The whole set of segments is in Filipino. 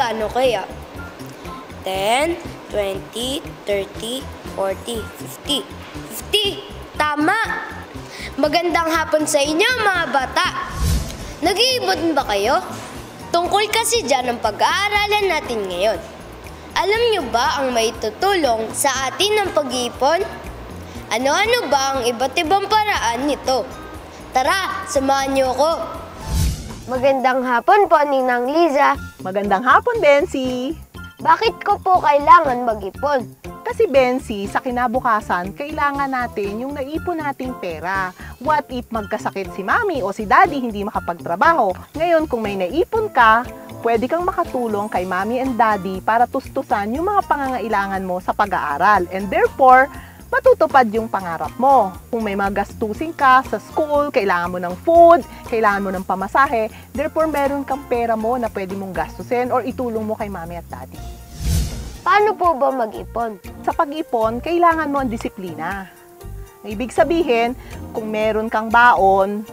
magkano kaya? 10, 20, 30, 40, 50. 50! Tama! Magandang hapon sa inyo mga bata! Nag-iipon ba kayo? Tungkol kasi dyan ang pag-aaralan natin ngayon. Alam nyo ba ang may tutulong sa atin ng pag-iipon? Ano-ano ba ang iba't ibang paraan nito? Tara, samahan niyo ako! Magandang hapon po, Ninang Liza. Magandang hapon, Bensi. Bakit ko po kailangan mag-ipon? Kasi, Bensi, sa kinabukasan, kailangan natin yung naipon nating pera. What if magkasakit si Mami o si Daddy hindi makapagtrabaho? Ngayon, kung may naipon ka, pwede kang makatulong kay Mami and Daddy para tustusan yung mga pangangailangan mo sa pag-aaral. And therefore, matutupad yung pangarap mo. Kung may mga gastusin ka sa school, kailangan mo ng food, kailangan mo ng pamasahe, therefore meron kang pera mo na pwede mong gastusin or itulong mo kay Mami at Daddy. Paano po ba mag-ipon? Sa pag-ipon, kailangan mo ang disiplina. Ibig sabihin, kung meron kang baon,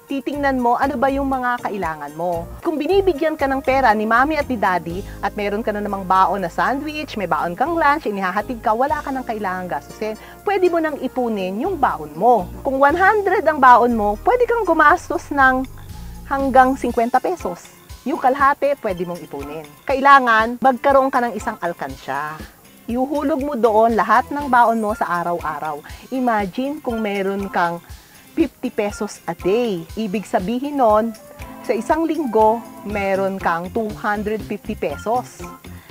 titingnan mo ano ba yung mga kailangan mo. Kung binibigyan ka ng pera ni Mami at ni Daddy at meron ka na namang baon na sandwich, may baon kang lunch, inihahatid ka, wala ka nang kailangan gastusin, pwede mo nang ipunin yung baon mo. Kung 100 ang baon mo, pwede kang gumastos ng hanggang 50 pesos. Yung kalahati, pwede mong ipunin. Kailangan, magkaroon ka ng isang alkansya. Ihuhulog mo doon lahat ng baon mo sa araw-araw. Imagine kung meron kang 50 pesos a day. Ibig sabihin nun, sa isang linggo, meron kang 250 pesos.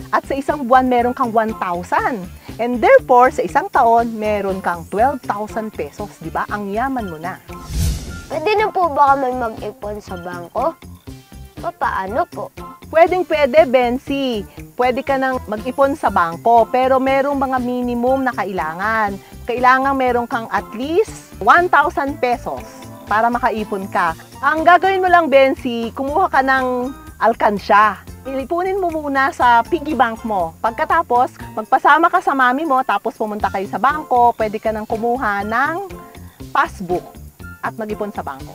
At sa isang buwan, meron kang 1,000. And therefore, sa isang taon, meron kang 12,000 pesos. Diba? Ang yaman mo na. Pwede na po ba kami mag-ipon sa bangko? Paano po? Pwedeng-pwede, Bensi. Pwede ka nang mag-ipon sa bangko, pero merong mga minimum na kailangan. Kailangan meron kang at least 1,000 pesos para makaipon ka. Ang gagawin mo lang, Bensi, kumuha ka ng alkansya. Ilipunin mo muna sa piggy bank mo. Pagkatapos, magpasama ka sa mami mo, tapos pumunta kayo sa bangko, pwede ka nang kumuha ng passbook at mag-ipon sa bangko.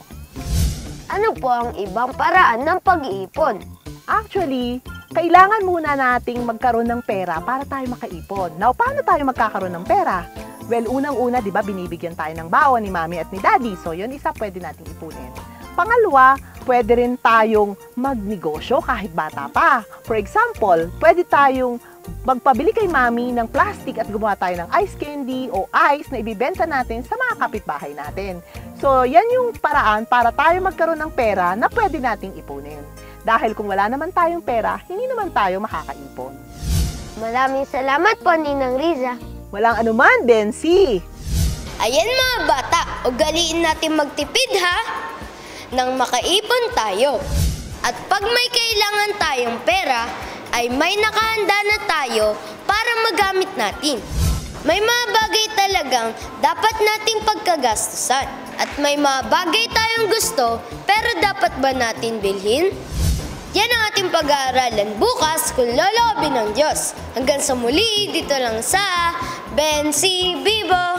Ano po ang ibang paraan ng pag-iipon? Actually, kailangan muna nating magkaroon ng pera para tayo makaipon. Now, paano tayo magkakaroon ng pera? Well, unang-una, di ba, binibigyan tayo ng baon ni Mami at ni Daddy. So, yun isa pwede nating ipunin. Pangalawa, pwede rin tayong magnegosyo kahit bata pa. For example, pwede tayong magpabili kay Mami ng plastic at gumawa tayo ng ice candy o ice na ibibenta natin sa mga kapitbahay natin. So, yan yung paraan para tayo magkaroon ng pera na pwede nating ipunin. Dahil kung wala naman tayong pera, hindi naman tayo makakaipon. Maraming salamat po, Ninang Riza. Walang anuman, Bensi. Ayan mga bata, ugaliin natin magtipid ha, nang makaipon tayo. At pag may kailangan tayong pera, ay may nakahanda na tayo para magamit natin. May mga bagay talagang dapat nating pagkagastusan. At may mga bagay tayong gusto, pero dapat ba natin bilhin? Yan ang ating pag-aaralan bukas kung loloobin ng Diyos. Hanggang sa muli, dito lang sa Bensi Bibo!